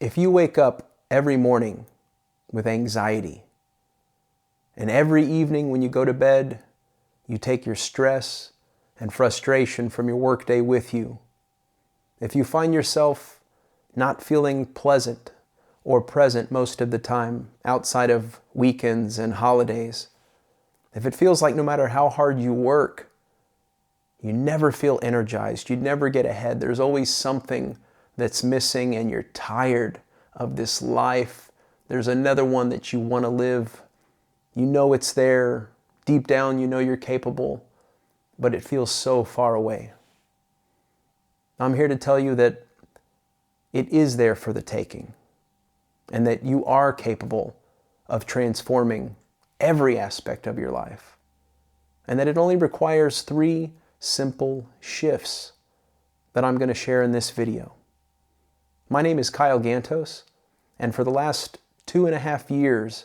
If you wake up every morning with anxiety, and every evening when you go to bed, you take your stress and frustration from your workday with you, if you find yourself not feeling pleasant or present most of the time outside of weekends and holidays, if it feels like no matter how hard you work, you never feel energized, you never get ahead, there's always something that's missing and you're tired of this life, there's another one that you want to live, you know it's there, deep down you know you're capable, but it feels so far away. I'm here to tell you that it is there for the taking, and that you are capable of transforming every aspect of your life, and that it only requires 3 simple shifts that I'm going to share in this video. My name is Kyle Gantos, and for the last 2.5 years,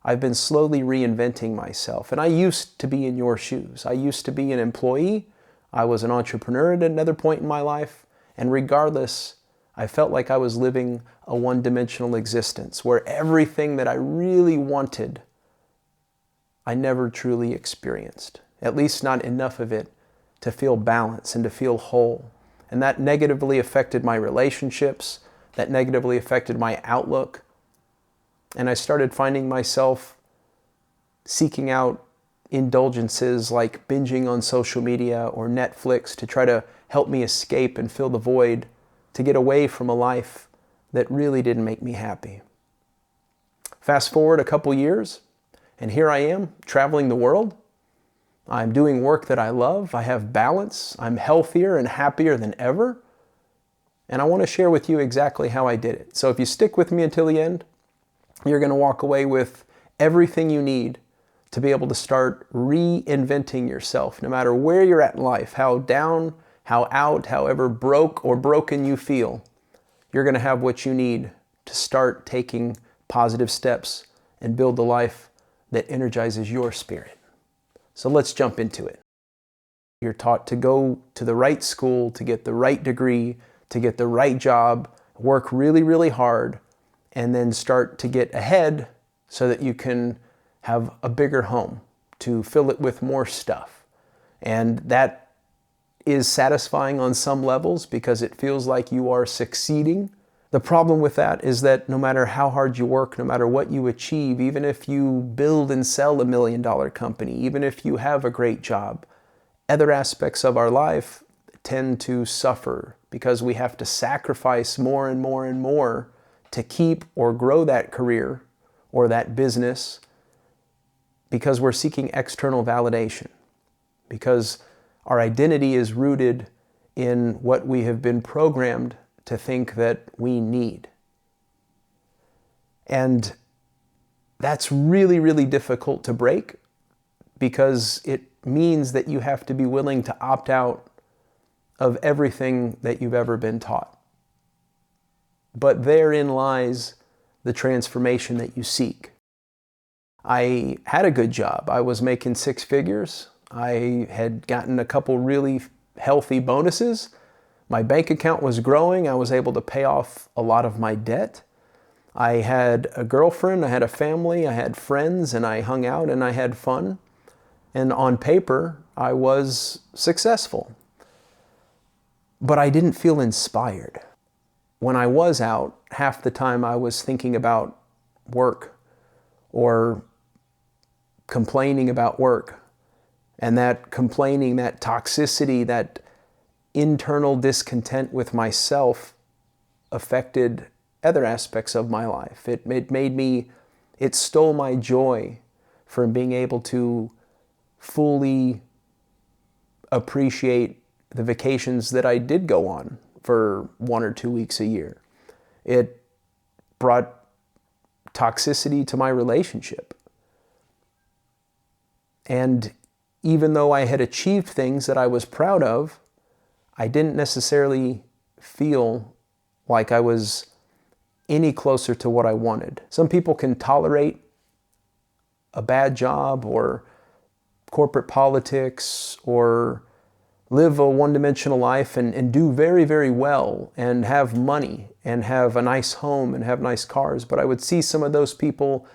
I've been slowly reinventing myself. And I used to be in your shoes. I used to be an employee. I was an entrepreneur at another point in my life. And regardless, I felt like I was living a one-dimensional existence where everything that I really wanted, I never truly experienced. At least not enough of it to feel balance and to feel whole. And that negatively affected my relationships. That negatively affected my outlook. And I started finding myself seeking out indulgences like binging on social media or Netflix to try to help me escape and fill the void, to get away from a life that really didn't make me happy. Fast forward a couple years, and here I am traveling the world. I'm doing work that I love. I have balance. I'm healthier and happier than ever. And I want to share with you exactly how I did it. So if you stick with me until the end, you're going to walk away with everything you need to be able to start reinventing yourself, no matter where you're at in life, how down, how out, however broke or broken you feel. You're going to have what you need to start taking positive steps and build the life that energizes your spirit. So let's jump into it. You're taught to go to the right school, to get the right degree, to get the right job, work really, really hard, and then start to get ahead so that you can have a bigger home, to fill it with more stuff. And that is satisfying on some levels because it feels like you are succeeding. The problem with that is that no matter how hard you work, no matter what you achieve, even if you build and sell $1 million company, even if you have a great job, other aspects of our life tend to suffer because we have to sacrifice more and more and more to keep or grow that career or that business because we're seeking external validation, because our identity is rooted in what we have been programmed to think that we need. And that's really, really difficult to break because it means that you have to be willing to opt out of everything that you've ever been taught. But therein lies the transformation that you seek. I had a good job. I was making 6 figures. I had gotten a couple really healthy bonuses. My bank account was growing. I was able to pay off a lot of my debt. I had a girlfriend, I had a family, I had friends, and I hung out and I had fun. And on paper, I was successful. But I didn't feel inspired. When I was out, half the time I was thinking about work or complaining about work. And that complaining, that toxicity, that internal discontent with myself affected other aspects of my life. It stole my joy from being able to fully appreciate the vacations that I did go on for 1 or 2 weeks a year. It brought toxicity to my relationship. And even though I had achieved things that I was proud of, I didn't necessarily feel like I was any closer to what I wanted. Some people can tolerate a bad job or corporate politics or live a one-dimensional life and do very, very well and have money and have a nice home and have nice cars. But I would see some of those people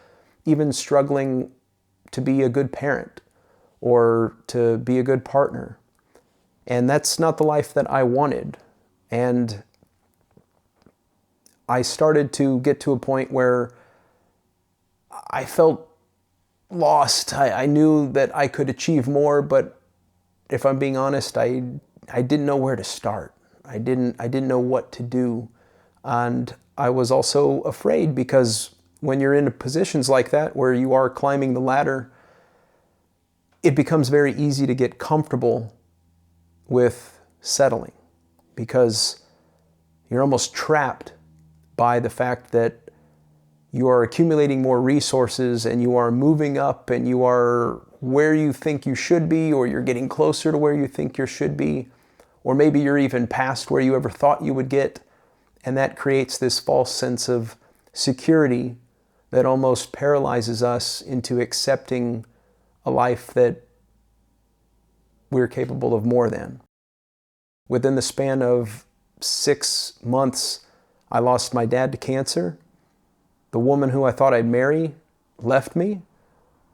even struggling to be a good parent or to be a good partner. And that's not the life that I wanted. And I started to get to a point where I felt lost. I knew that I could achieve more, but if I'm being honest, I didn't know where to start. I didn't know what to do. And I was also afraid, because when you're in positions like that where you are climbing the ladder, it becomes very easy to get comfortable with settling, because you're almost trapped by the fact that you are accumulating more resources and you are moving up and you are where you think you should be, or you're getting closer to where you think you should be, or maybe you're even past where you ever thought you would get. And that creates this false sense of security that almost paralyzes us into accepting a life that we're capable of more than. Within the span of 6 months, I lost my dad to cancer. The woman who I thought I'd marry left me.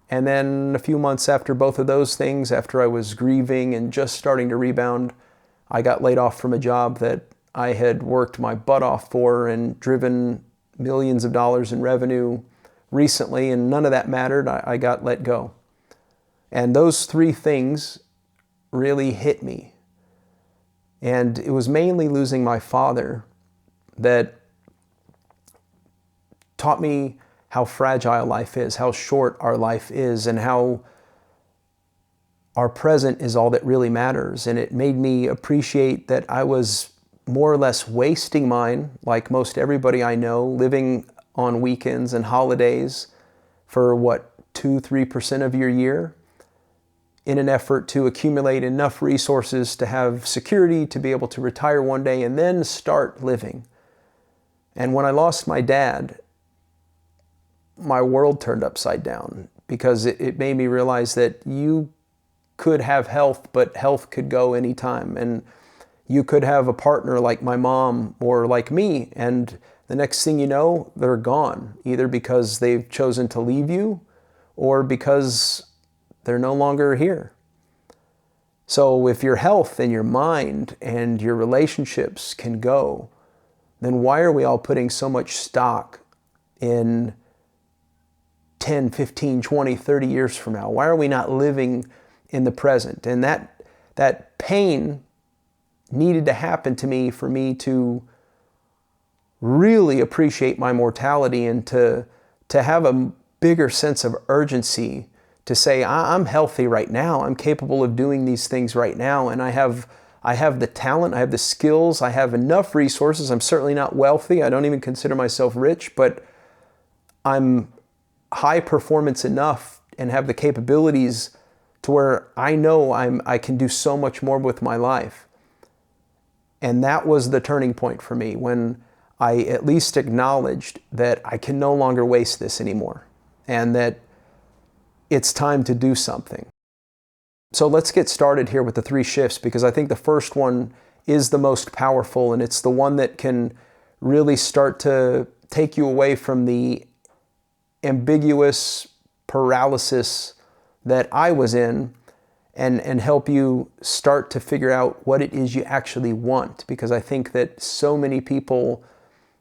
And then a few months after both of those things, after I was grieving and just starting to rebound, I got laid off from a job that I had worked my butt off for and driven millions of dollars in revenue recently, and none of that mattered. I got let go. And those 3 things really hit me. And it was mainly losing my father that taught me how fragile life is, how short our life is, and how our present is all that really matters. And it made me appreciate that I was more or less wasting mine, like most everybody I know, living on weekends and holidays for 2-3% of your year, in an effort to accumulate enough resources to have security, to be able to retire one day and then start living. And when I lost my dad, my world turned upside down, because it made me realize that you could have health, but health could go anytime. And you could have a partner like my mom or like me, and the next thing you know, they're gone, either because they've chosen to leave you or because they're no longer here. So if your health and your mind and your relationships can go, then why are we all putting so much stock in 10, 15, 20, 30 years from now? Why are we not living in the present? And that pain needed to happen to me for me to really appreciate my mortality and to have a bigger sense of urgency to say, I'm healthy right now. I'm capable of doing these things right now. And I have the talent, I have the skills, I have enough resources. I'm certainly not wealthy. I don't even consider myself rich, but I'm high performance enough and have the capabilities to where I know I can do so much more with my life. And that was the turning point for me, when I at least acknowledged that I can no longer waste this anymore and that it's time to do something. So let's get started here with the 3 shifts, because I think the first one is the most powerful, and it's the one that can really start to take you away from the ambiguous paralysis that I was in, and help you start to figure out what it is you actually want. Because I think that so many people,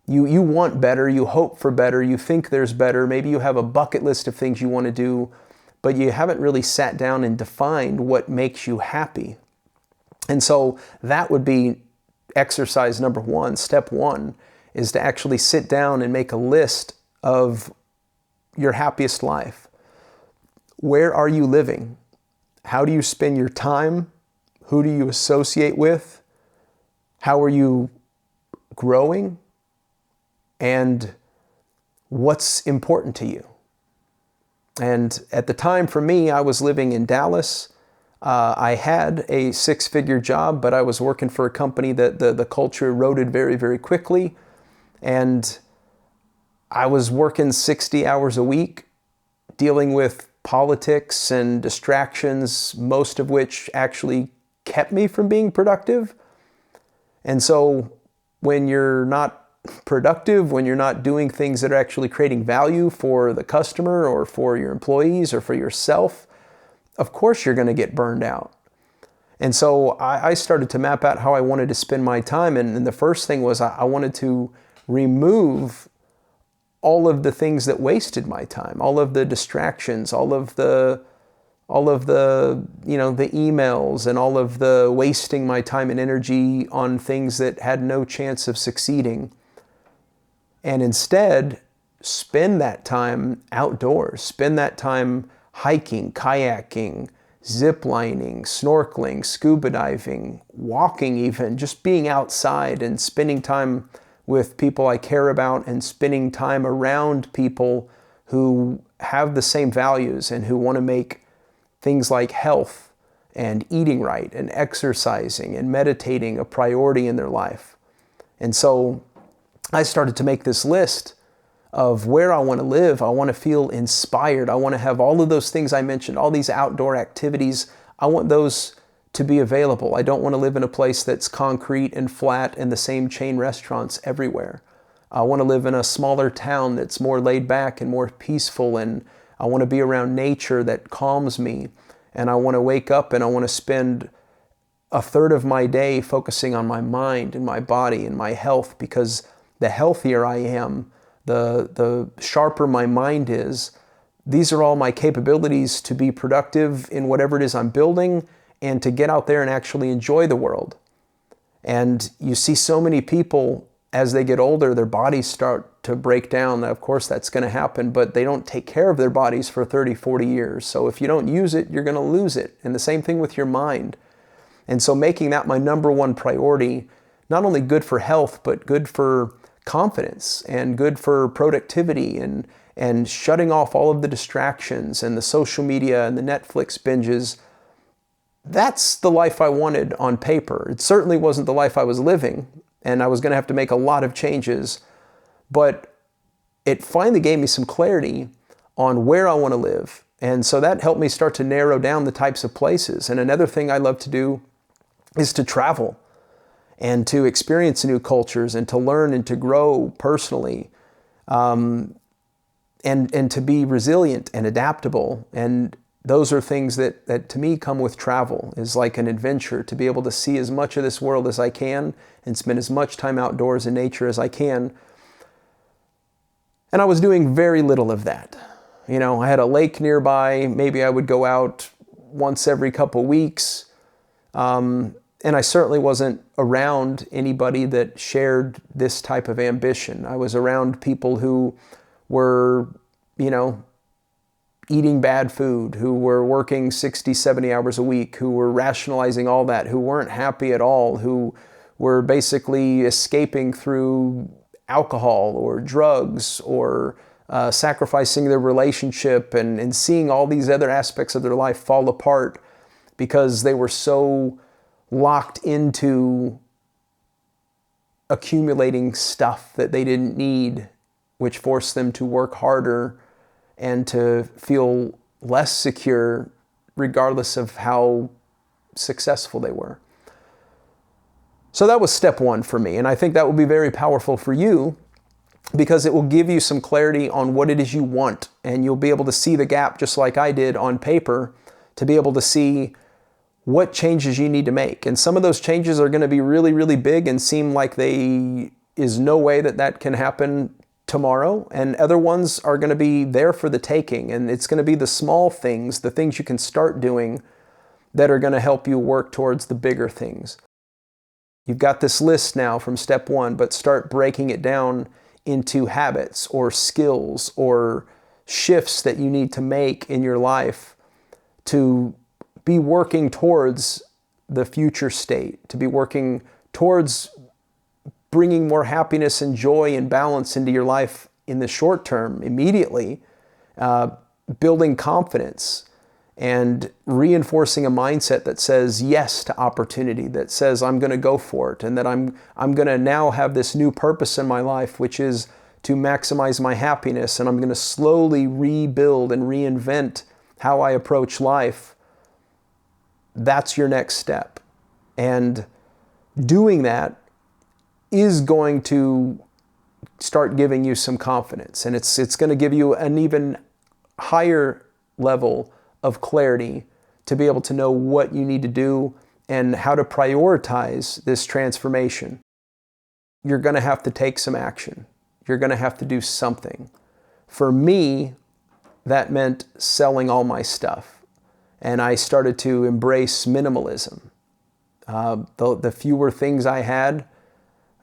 you want better, you hope for better, you think there's better, maybe you have a bucket list of things you want to do, but you haven't really sat down and defined what makes you happy. And so that would be exercise number 1. Step 1 is to actually sit down and make a list of your happiest life. Where are you living? How do you spend your time? Who do you associate with? How are you growing? And what's important to you? And at the time, for me, I was living in Dallas. I had a 6-figure job, but I was working for a company that the culture eroded very, very quickly. And I was working 60 hours a week, dealing with politics and distractions, most of which actually kept me from being productive. And so when you're not productive, when you're not doing things that are actually creating value for the customer or for your employees or for yourself, of course you're going to get burned out. And so I started to map out how I wanted to spend my time. And the first thing was I wanted to remove all of the things that wasted my time, all of the distractions, all of the the emails and all of the wasting my time and energy on things that had no chance of succeeding. And instead, spend that time outdoors, spend that time hiking, kayaking, zip lining, snorkeling, scuba diving, walking even, just being outside and spending time with people I care about and spending time around people who have the same values and who want to make things like health and eating right and exercising and meditating a priority in their life. And so I started to make this list of where I want to live. I want to feel inspired. I want to have all of those things I mentioned, all these outdoor activities. I want those to be available. I don't want to live in a place that's concrete and flat and the same chain restaurants everywhere. I want to live in a smaller town that's more laid back and more peaceful, and I want to be around nature that calms me. And I want to wake up and I want to spend a third of my day focusing on my mind and my body and my health, because the healthier I am, the sharper my mind is. These are all my capabilities to be productive in whatever it is I'm building and to get out there and actually enjoy the world. And you see so many people, as they get older, their bodies start to break down. Now, of course, that's going to happen, but they don't take care of their bodies for 30, 40 years. So if you don't use it, you're going to lose it. And the same thing with your mind. And so making that my number one priority, not only good for health, but good for confidence and good for productivity, and shutting off all of the distractions and the social media and the Netflix binges. That's the life I wanted on paper. It certainly wasn't the life I was living, and I was going to have to make a lot of changes, but it finally gave me some clarity on where I want to live. And so that helped me start to narrow down the types of places. And another thing I love to do is to travel and to experience new cultures and to learn and to grow personally, and to be resilient and adaptable. And those are things that to me come with travel, is like an adventure, to be able to see as much of this world as I can and spend as much time outdoors in nature as I can. And I was doing very little of that. I had a lake nearby. Maybe I would go out once every couple weeks. And I certainly wasn't around anybody that shared this type of ambition. I was around people who were, eating bad food, who were working 60, 70 hours a week, who were rationalizing all that, who weren't happy at all, who were basically escaping through alcohol or drugs or sacrificing their relationship and seeing all these other aspects of their life fall apart because they were so locked into accumulating stuff that they didn't need, which forced them to work harder and to feel less secure regardless of how successful they were. So that was step one for me, and I think that will be very powerful for you, because it will give you some clarity on what it is you want, and you'll be able to see the gap just like I did on paper, to be able to see what changes you need to make. And some of those changes are going to be really, really big and seem like is no way that can happen tomorrow. And other ones are going to be there for the taking. And it's going to be the small things, the things you can start doing, that are going to help you work towards the bigger things. You've got this list now from step one, but start breaking it down into habits or skills or shifts that you need to make in your life to be working towards the future state, to be working towards bringing more happiness and joy and balance into your life in the short term, immediately, building confidence and reinforcing a mindset that says yes to opportunity, that says I'm going to go for it, and that I'm going to now have this new purpose in my life, which is to maximize my happiness, and I'm going to slowly rebuild and reinvent how I approach life. That's your next step. And doing that is going to start giving you some confidence, and it's going to give you an even higher level of clarity to be able to know what you need to do and how to prioritize this transformation. You're going to have to take some action. You're going to have to do something. For me, that meant selling all my stuff, and I started to embrace minimalism. The fewer things I had,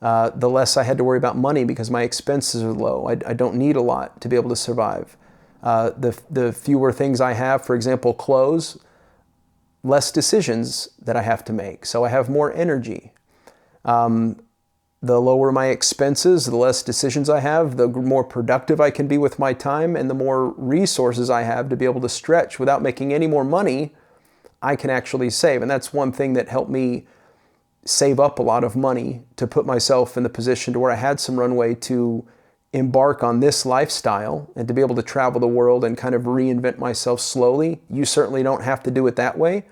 the less I had to worry about money because my expenses are low. I don't need a lot to be able to survive. The fewer things I have, for example, clothes, less decisions that I have to make. So I have more energy. The lower my expenses, the less decisions I have, the more productive I can be with my time, and the more resources I have to be able to stretch without making any more money, I can actually save. And that's one thing that helped me save up a lot of money to put myself in the position to where I had some runway to embark on this lifestyle and to be able to travel the world and kind of reinvent myself slowly. You certainly don't have to do it that way,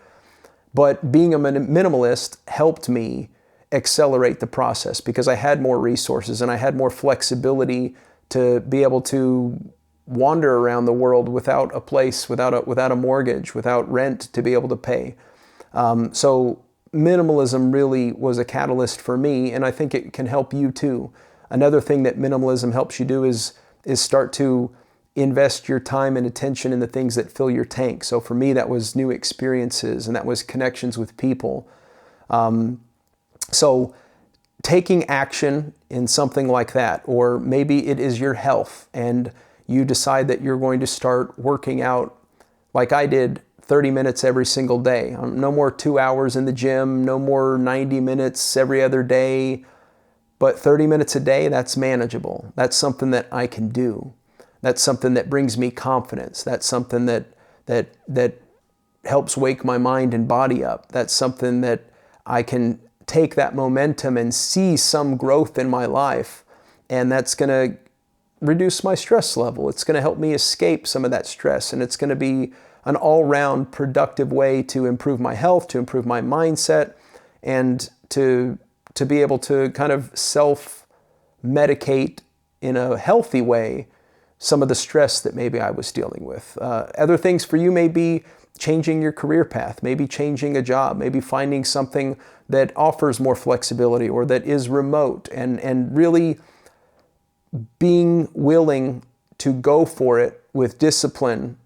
but being a minimalist helped me accelerate the process because I had more resources and I had more flexibility to be able to wander around the world without a place, without a mortgage, without rent to be able to pay. So minimalism really was a catalyst for me, and I think it can help you too. Another thing that minimalism helps you do is start to invest your time and attention in the things that fill your tank. So for me, that was new experiences and that was connections with people. So taking action in something like that, or maybe it is your health and you decide that you're going to start working out like I did 30 minutes every single day. No more 2 hours in the gym, no more 90 minutes every other day, but 30 minutes a day, that's manageable. That's something that I can do. That's something that brings me confidence. That's something that helps wake my mind and body up. That's something that I can take that momentum and see some growth in my life, and that's going to reduce my stress level. It's going to help me escape some of that stress, and it's going to be an all-round productive way to improve my health, to improve my mindset, and to be able to kind of self-medicate in a healthy way some of the stress that maybe I was dealing with. Other things for you may be changing your career path, maybe changing a job, maybe finding something that offers more flexibility or that is remote, and really being willing to go for it with discipline,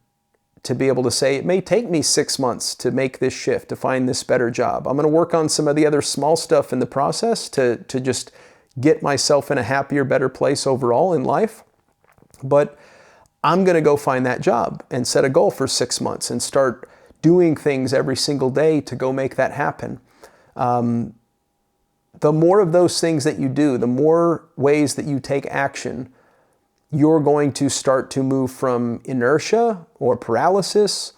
to be able to say, it may take me 6 months to make this shift, to find this better job. I'm going to work on some of the other small stuff in the process to just get myself in a happier, better place overall in life. But I'm going to go find that job and set a goal for 6 months and start doing things every single day to go make that happen. The more of those things that you do, the more ways that you take action, you're going to start to move from inertia or paralysis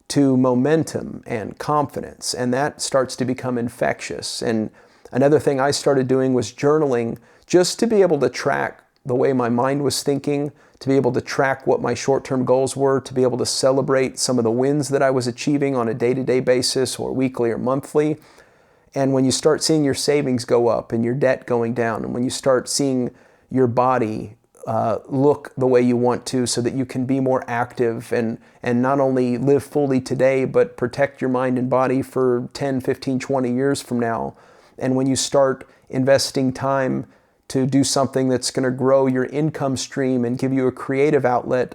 to momentum and confidence, and that starts to become infectious. And another thing I started doing was journaling, just to be able to track the way my mind was thinking, to be able to track what my short-term goals were, to be able to celebrate some of the wins that I was achieving on a day-to-day basis or weekly or monthly. And when you start seeing your savings go up and your debt going down, and when you start seeing your body look the way you want to so that you can be more active and not only live fully today, but protect your mind and body for 10, 15, 20 years from now. And when you start investing time to do something that's going to grow your income stream and give you a creative outlet,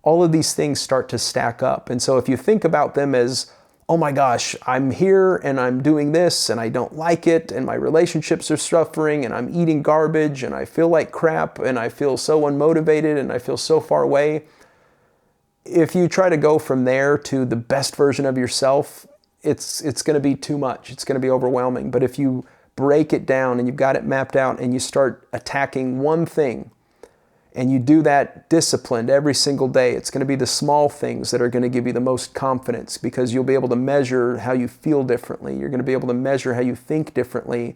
all of these things start to stack up. And so if you think about them as, oh my gosh, I'm here and I'm doing this and I don't like it and my relationships are suffering and I'm eating garbage and I feel like crap and I feel so unmotivated and I feel so far away. If you try to go from there to the best version of yourself, it's going to be too much. It's going to be overwhelming. But if you break it down and you've got it mapped out and you start attacking one thing, and you do that disciplined every single day, it's going to be the small things that are going to give you the most confidence, because you'll be able to measure how you feel differently. You're going to be able to measure how you think differently.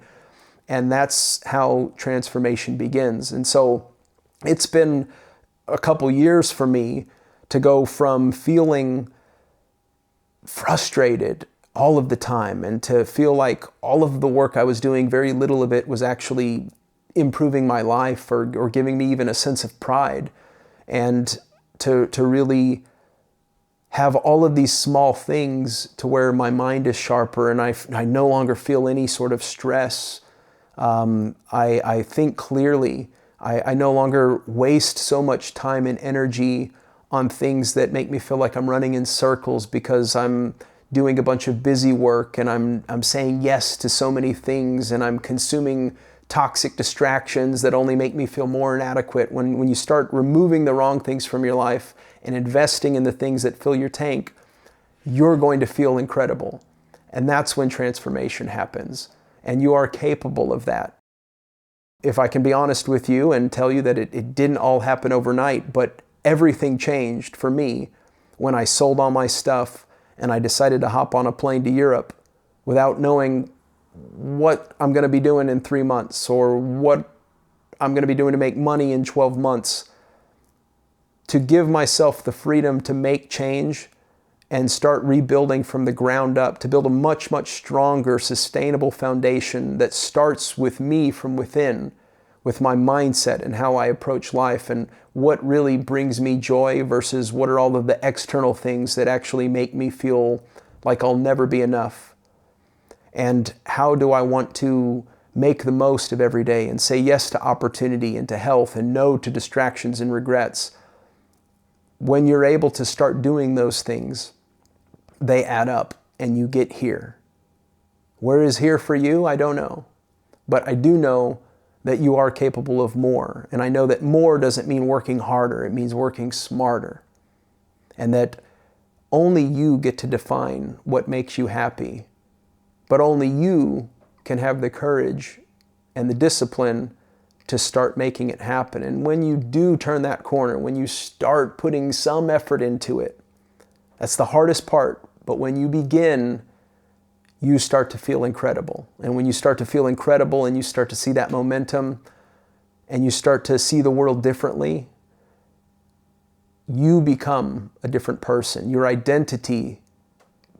And that's how transformation begins. And so it's been a couple years for me to go from feeling frustrated, all of the time, and to feel like all of the work I was doing, very little of it was actually improving my life or giving me even a sense of pride. And to really have all of these small things to where my mind is sharper and I no longer feel any sort of stress. I think clearly. I no longer waste so much time and energy on things that make me feel like I'm running in circles because I'm doing a bunch of busy work and I'm saying yes to so many things and I'm consuming toxic distractions that only make me feel more inadequate. When you start removing the wrong things from your life and investing in the things that fill your tank, you're going to feel incredible. And that's when transformation happens. And you are capable of that. If I can be honest with you and tell you that it didn't all happen overnight, but everything changed for me when I sold all my stuff and I decided to hop on a plane to Europe without knowing what I'm going to be doing in 3 months or what I'm going to be doing to make money in 12 months. To give myself the freedom to make change and start rebuilding from the ground up, to build a much, much stronger, sustainable foundation that starts with me from within, with my mindset and how I approach life and what really brings me joy versus what are all of the external things that actually make me feel like I'll never be enough. And how do I want to make the most of every day and say yes to opportunity and to health and no to distractions and regrets. When you're able to start doing those things, they add up and you get here. Where is here for you? I don't know. But I do know that you are capable of more. And I know that more doesn't mean working harder. It means working smarter. And that only you get to define what makes you happy. But only you can have the courage and the discipline to start making it happen. And when you do turn that corner, when you start putting some effort into it, that's the hardest part. But when you begin, you start to feel incredible. And when you start to feel incredible and you start to see that momentum and you start to see the world differently, you become a different person. Your identity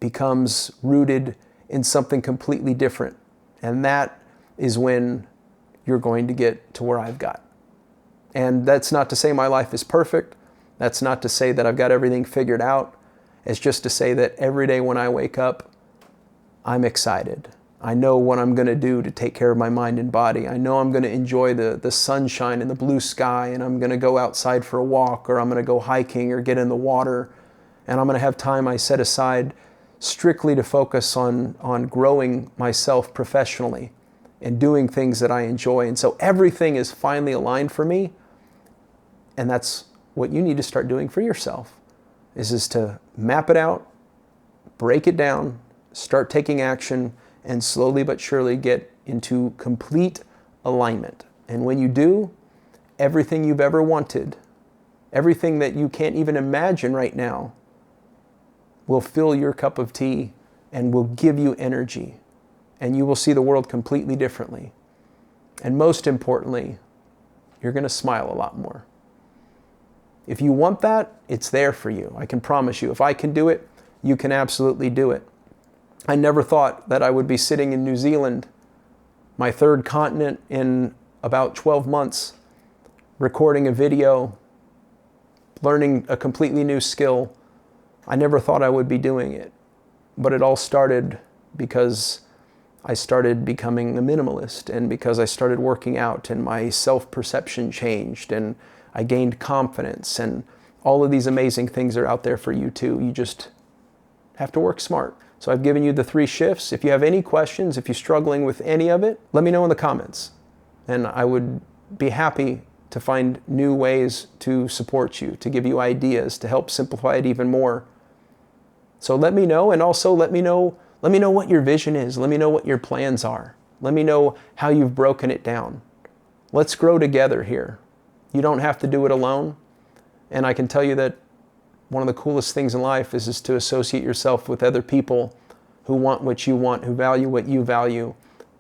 becomes rooted in something completely different. And that is when you're going to get to where I've got. And that's not to say my life is perfect. That's not to say that I've got everything figured out. It's just to say that every day when I wake up, I'm excited. I know what I'm going to do to take care of my mind and body. I know I'm going to enjoy the sunshine and the blue sky, and I'm going to go outside for a walk, or I'm going to go hiking or get in the water. And I'm going to have time I set aside strictly to focus on growing myself professionally and doing things that I enjoy. And so everything is finally aligned for me. And that's what you need to start doing for yourself, is to map it out, break it down, start taking action, and slowly but surely get into complete alignment. And when you do, everything you've ever wanted, everything that you can't even imagine right now, will fill your cup of tea and will give you energy. And you will see the world completely differently. And most importantly, you're going to smile a lot more. If you want that, it's there for you. I can promise you. If I can do it, you can absolutely do it. I never thought that I would be sitting in New Zealand, my third continent, in about 12 months, recording a video, learning a completely new skill. I never thought I would be doing it. But it all started because I started becoming a minimalist, and because I started working out and my self-perception changed and I gained confidence, and all of these amazing things are out there for you too. You just have to work smart. So I've given you the 3 shifts. If you have any questions, if you're struggling with any of it, let me know in the comments. And I would be happy to find new ways to support you, to give you ideas, to help simplify it even more. So let me know, and also let me know what your vision is. Let me know what your plans are. Let me know how you've broken it down. Let's grow together here. You don't have to do it alone. And I can tell you that one of the coolest things in life is to associate yourself with other people who want what you want, who value what you value,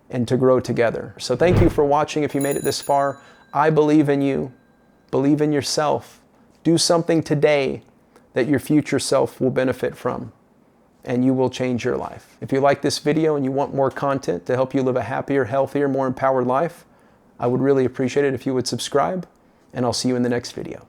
and to grow together. So thank you for watching. If you made it this far, I believe in you. Believe in yourself. Do something today that your future self will benefit from. and you will change your life. If you like this video and you want more content to help you live a happier, healthier, more empowered life, I would really appreciate it if you would subscribe, and I'll see you in the next video.